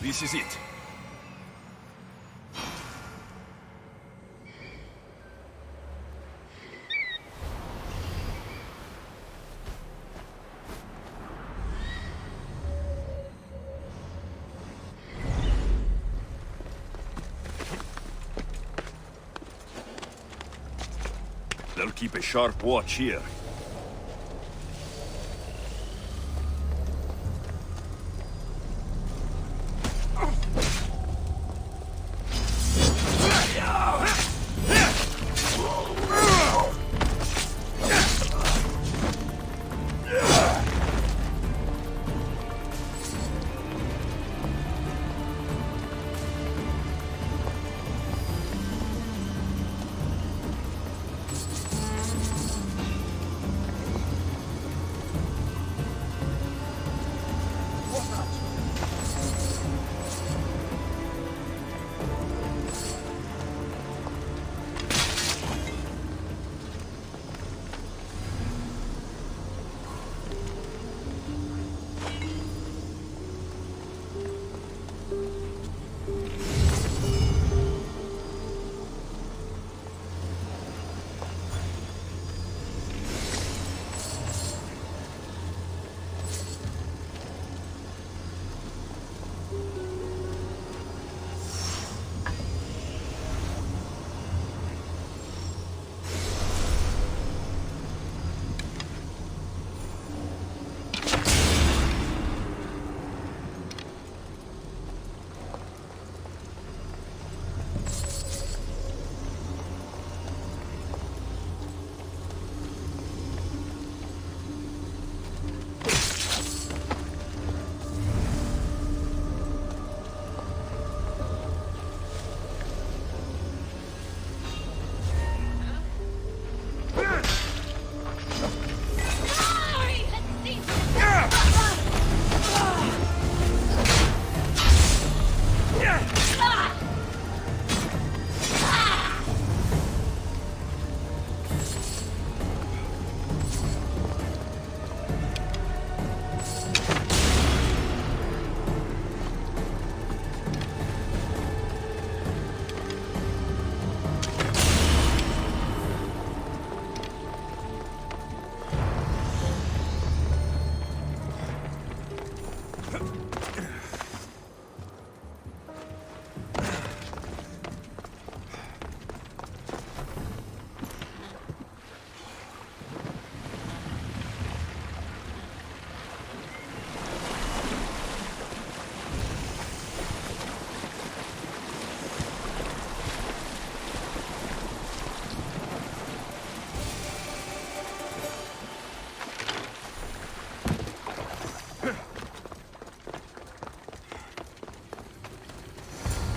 This is it. They'll keep a sharp watch here.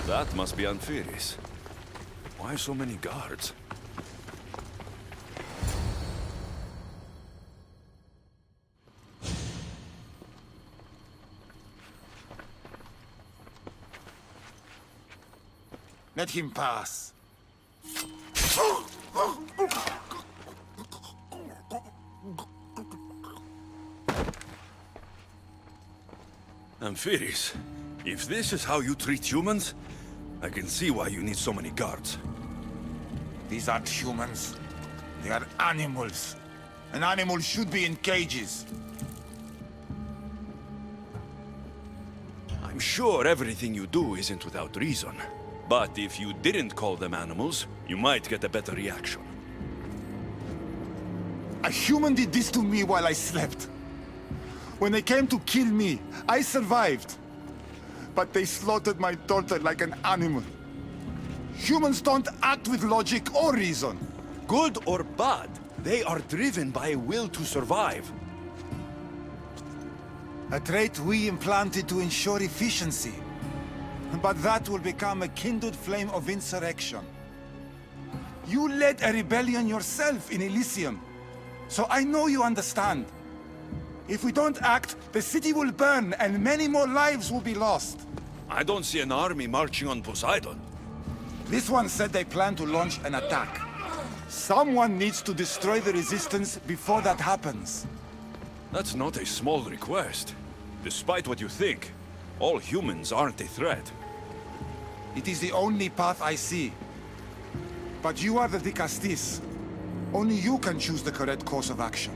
That must be Anfiris. Why so many guards? Let him pass. Anfiris, if this is how you treat humans, I can see why you need so many guards. These aren't humans. They are animals. An animal should be in cages. I'm sure everything you do isn't without reason. But if you didn't call them animals, you might get a better reaction. A human did this to me while I slept. When they came to kill me, I survived. But they slaughtered my daughter like an animal. Humans don't act with logic or reason. Good or bad, they are driven by a will to survive. A trait we implanted to ensure efficiency. But that will become a kindled flame of insurrection. You led a rebellion yourself in Elysium. So I know you understand. If we don't act, the city will burn and many more lives will be lost. I don't see an army marching on Poseidon. This one said they plan to launch an attack. Someone needs to destroy the resistance before that happens. That's not a small request. Despite what you think, All humans aren't a threat. It is the only path I see. But you are the Dicastis. Only you can choose the correct course of action.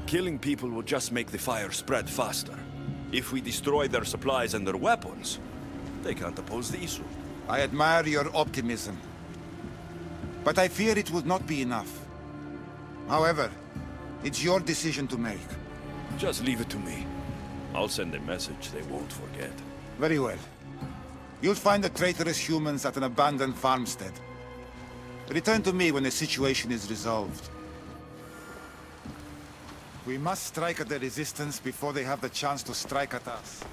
Killing people will just make the fire spread faster. If we destroy their supplies and their weapons, they can't oppose the issue. I admire your optimism. But I fear it will not be enough. However, it's your decision to make. Just leave it to me. I'll send a message they won't forget. Very well. You'll find the traitorous humans at an abandoned farmstead. Return to me when the situation is resolved. We must strike at the resistance before they have the chance to strike at us.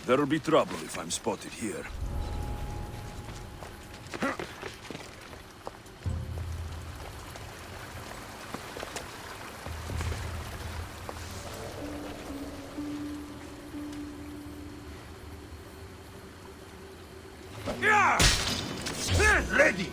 There'll be trouble if I'm spotted here. Ready!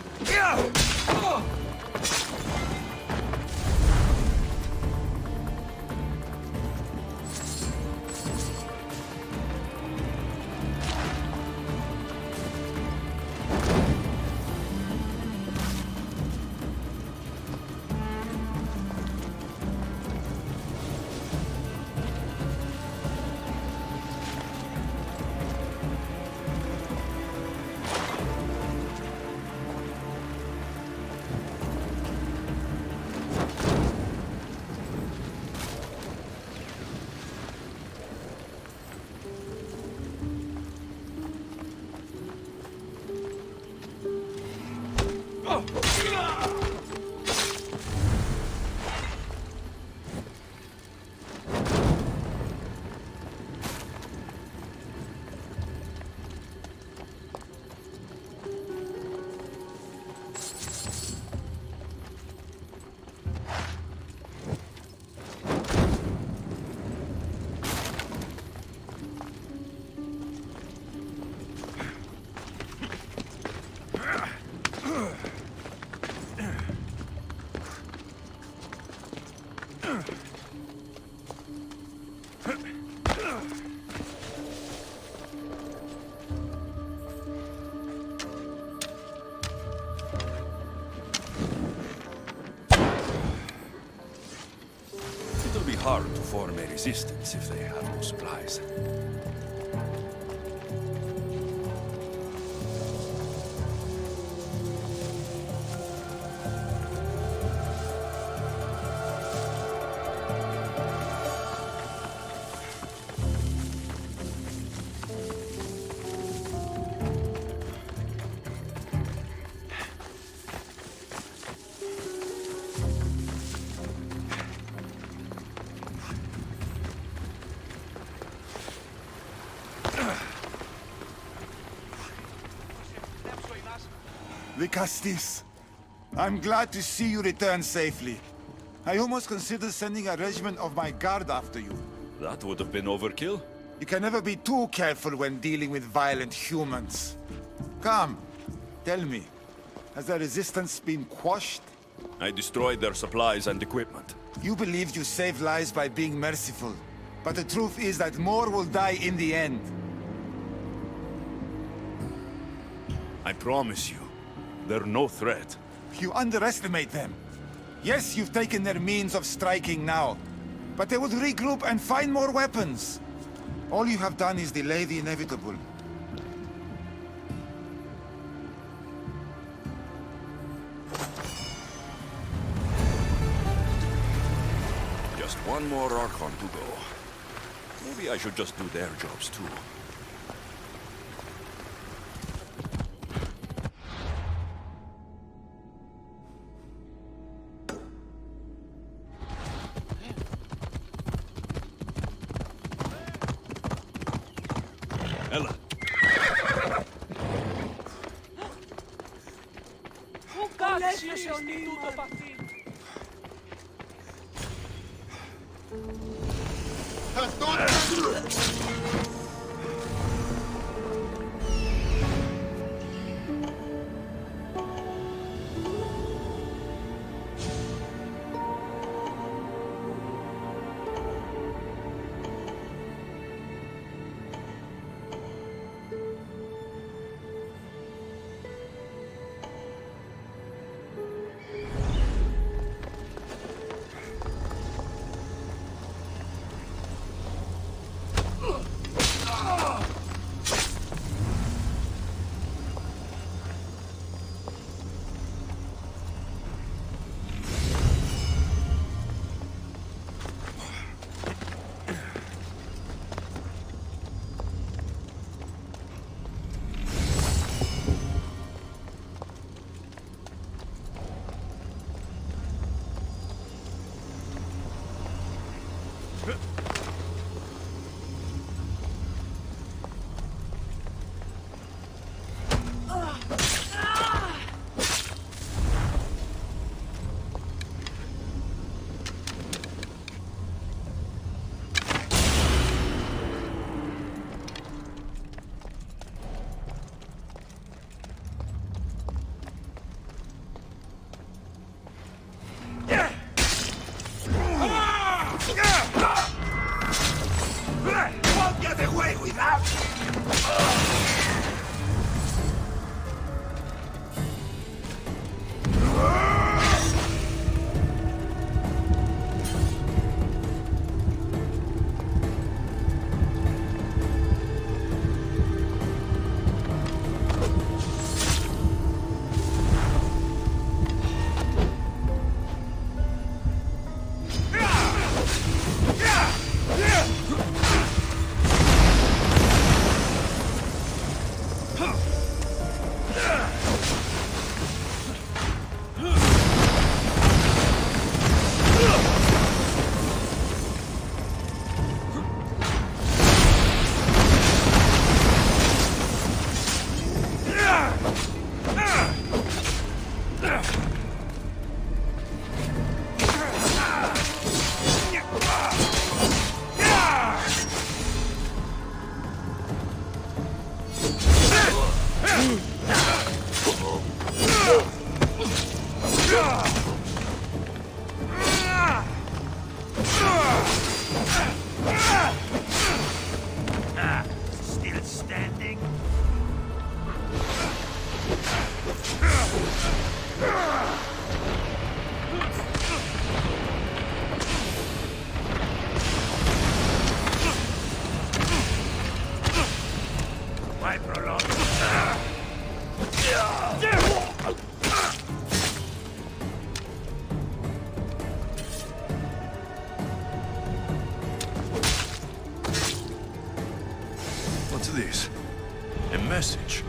It'll be hard to form a resistance if they have no supplies. Dicastis, I'm glad to see you return safely. I almost considered sending a regiment of my guard after you. That would have been overkill. You can never be too careful when dealing with violent humans. Come, tell me, has the resistance been quashed? I destroyed their supplies and equipment. You believed you saved lives by being merciful, but the truth is that more will die in the end. I promise you, they're no threat. You underestimate them. Yes, you've taken their means of striking now, but they would regroup and find more weapons. All you have done is delay the inevitable. Just one more Archon to go. Maybe I should just do their jobs too. Ella, Un cazzo sostituto partito! Still standing? Why prolong? What's this? A message?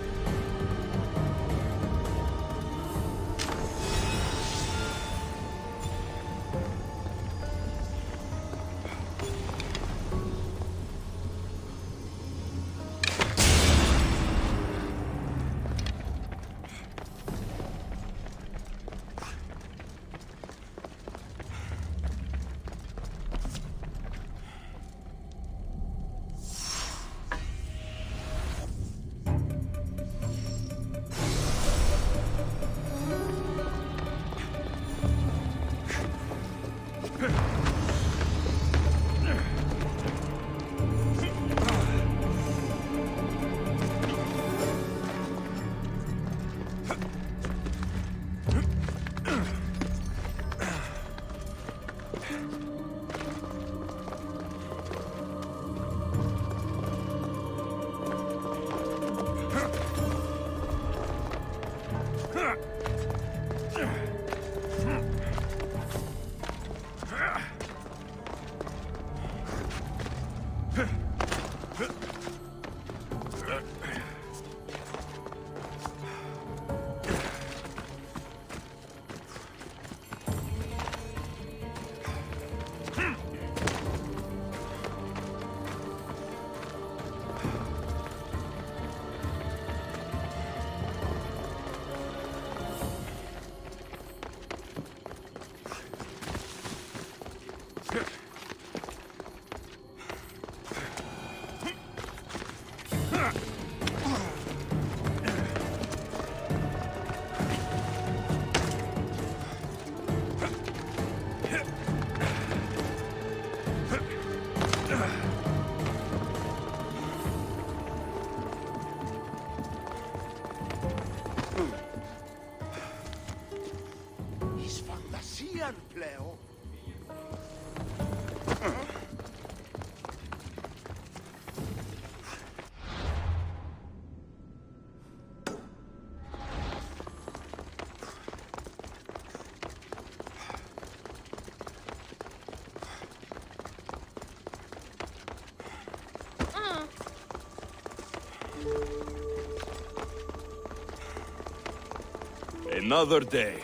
Another day.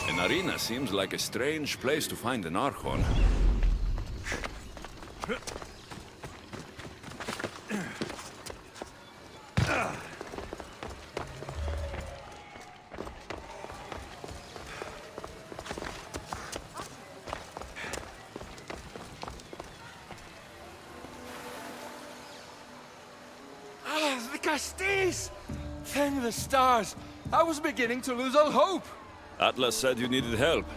An arena seems like a strange place to find an Archon. Ah, the Castis! Thank the stars! I was beginning to lose all hope! Atlas said you needed help.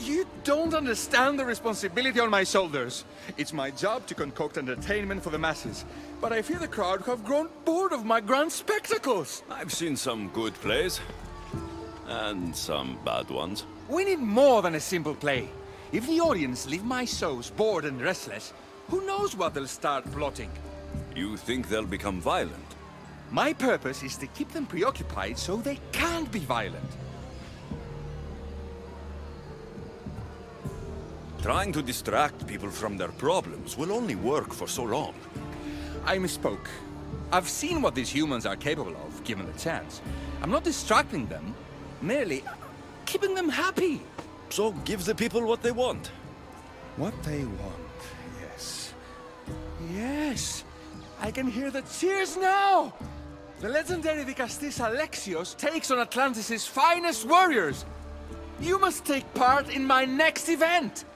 You don't understand the responsibility on my shoulders. It's my job to concoct entertainment for the masses. But I fear the crowd have grown bored of my grand spectacles. I've seen some good plays. And some bad ones. We need more than a simple play. If the audience leave my shows bored and restless, who knows what they'll start plotting? You think they'll become violent? My purpose is to keep them preoccupied so they can't be violent. Trying to distract people from their problems will only work for so long. I misspoke. I've seen what these humans are capable of, given the chance. I'm not distracting them, merely keeping them happy. So give the people what they want. What they want, yes. Yes! I can hear the cheers now! The legendary Vicastis Alexios takes on Atlantis' finest warriors! You must take part in my next event!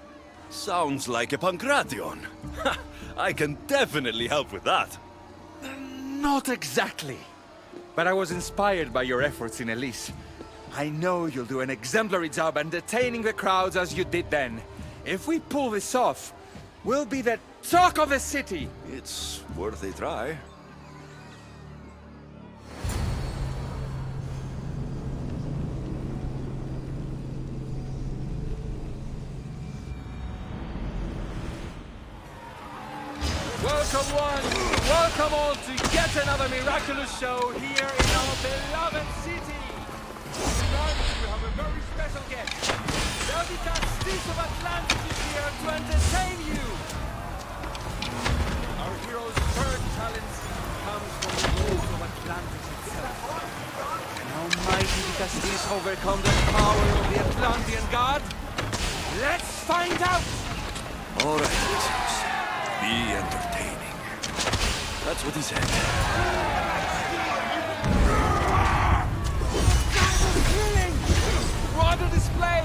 Sounds like a Pancration. I can definitely help with that. Not exactly. But I was inspired by your efforts in Elise. I know you'll do an exemplary job entertaining the crowds as you did then. If we pull this off, we'll be the talk of the city! It's worth a try. Welcome one, welcome all to yet another miraculous show here in our beloved city. Tonight we have a very special guest. The Castis of Atlantis is here to entertain you. Our hero's third talent comes from the walls of Atlantis itself. Can almighty Castis overcome the power of the Atlantean god? Let's find out! All right, listeners. Be entertaining. That's what he said. Thrilling! What a display!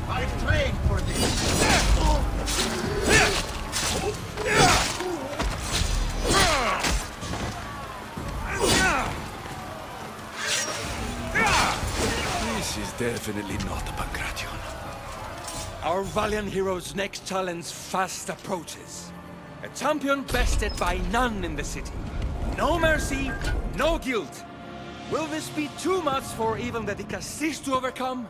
I've trained for this. This is definitely not a Pancration. Our valiant hero's next challenge fast approaches. A champion bested by none in the city. No mercy, no guilt. Will this be too much for even the Dicastis to overcome?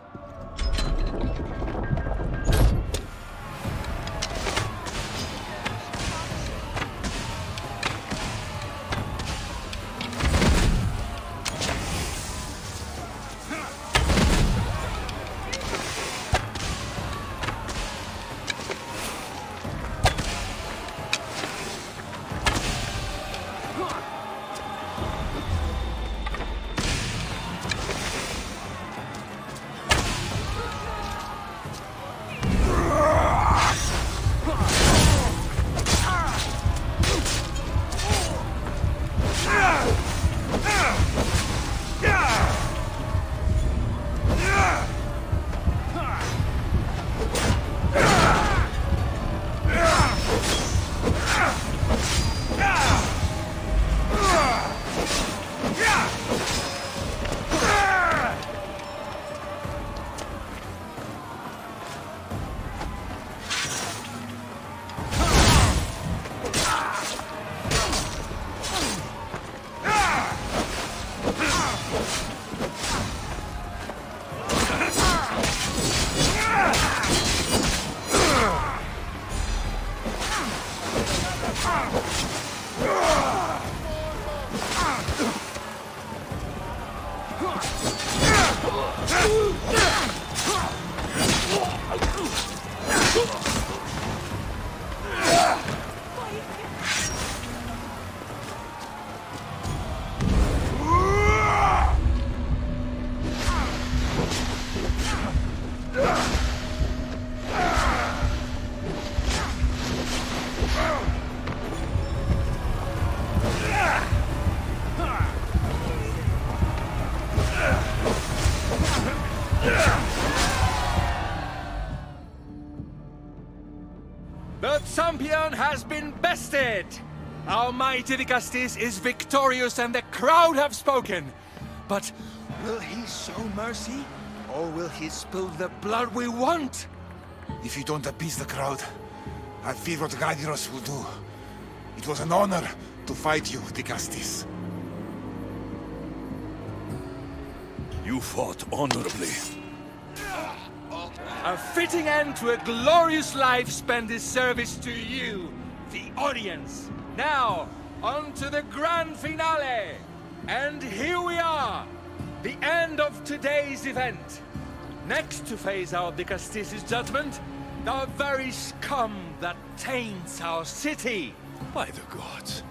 The champion has been bested! Our mighty Dicastis is victorious and the crowd have spoken. But will he show mercy? Or will he spill the blood we want? If you don't appease the crowd, I fear what Gaidiros will do. It was an honor to fight you, Dicastis. You fought honorably. A fitting end to a glorious life spent in service to you, the audience. Now, on to the grand finale. And here we are, the end of today's event. Next to face our Dicastis' judgment, the very scum that taints our city. By the gods.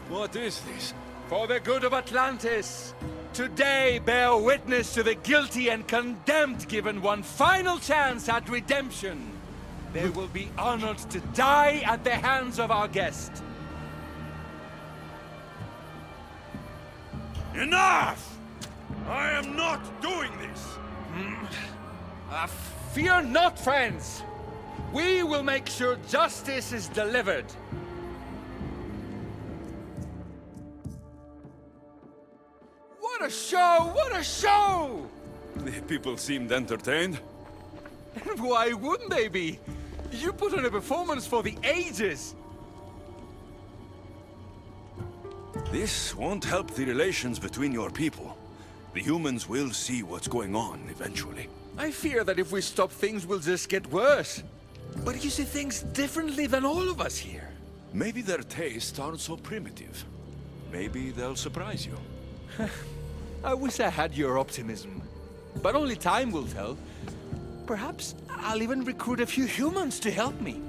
What is this? For the good of Atlantis, today bear witness to the guilty and condemned given one final chance at redemption. They will be honored to die at the hands of our guest. Enough! I am not doing this! Fear not, friends! We will make sure justice is delivered. What a show! What a show! The people seemed entertained. And why wouldn't they be? You put on a performance for the ages. This won't help the relations between your people. The humans will see what's going on eventually. I fear that if we stop, things will just get worse. But you see things differently than all of us here. Maybe their tastes aren't so primitive. Maybe they'll surprise you. I wish I had your optimism. But only time will tell. Perhaps I'll even recruit a few humans to help me.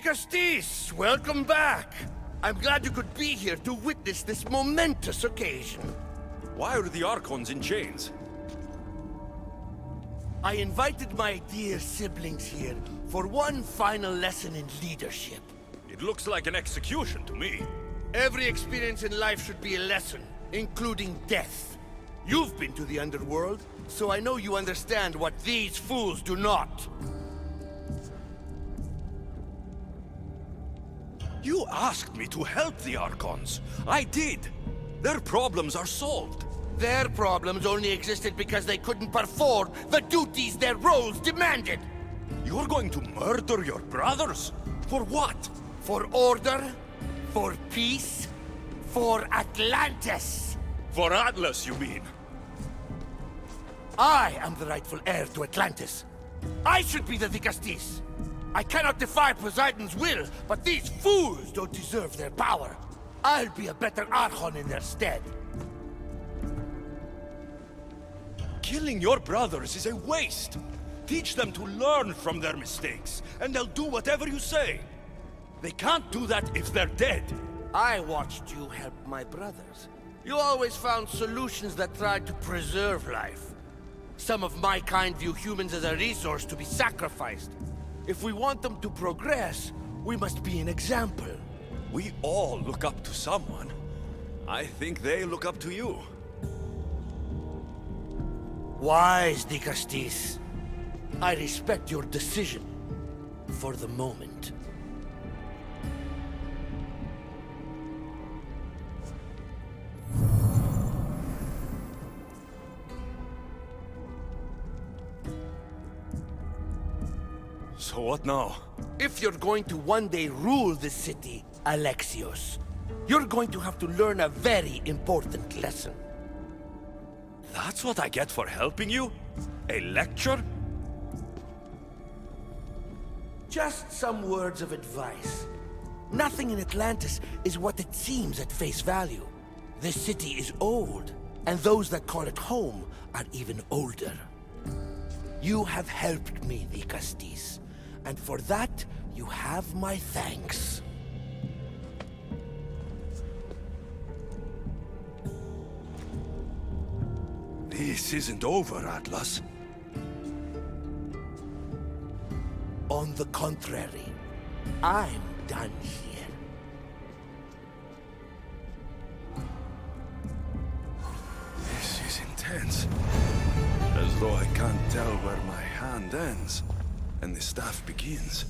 Castis, welcome back. I'm glad you could be here to witness this momentous occasion. Why are the Archons in chains? I invited my dear siblings here for one final lesson in leadership. It looks like an execution to me. Every experience in life should be a lesson, including death. You've been to the underworld, so I know you understand what these fools do not. You asked me to help the Archons. I did. Their problems are solved. Their problems only existed because they couldn't perform the duties their roles demanded. You're going to murder your brothers? For what? For order, for peace, for Atlantis. For Atlas, you mean? I am the rightful heir to Atlantis. I should be the Castis. I cannot defy Poseidon's will, but these fools don't deserve their power. I'll be a better Archon in their stead. Killing your brothers is a waste. Teach them to learn from their mistakes, and they'll do whatever you say. They can't do that if they're dead. I watched you help my brothers. You always found solutions that tried to preserve life. Some of my kind view humans as a resource to be sacrificed. If we want them to progress, we must be an example. We all look up to someone. I think they look up to you. Wise, Castis. I respect your decision. For the moment. So what now? If you're going to one day rule this city, Alexios, you're going to have to learn a very important lesson. That's what I get for helping you? A lecture? Just some words of advice. Nothing in Atlantis is what it seems at face value. This city is old, and those that call it home are even older. You have helped me, Castis, and for that, you have my thanks. This isn't over, Atlas. On the contrary, I'm done here. This is intense. As though I can't tell where my hand ends and the staff begins.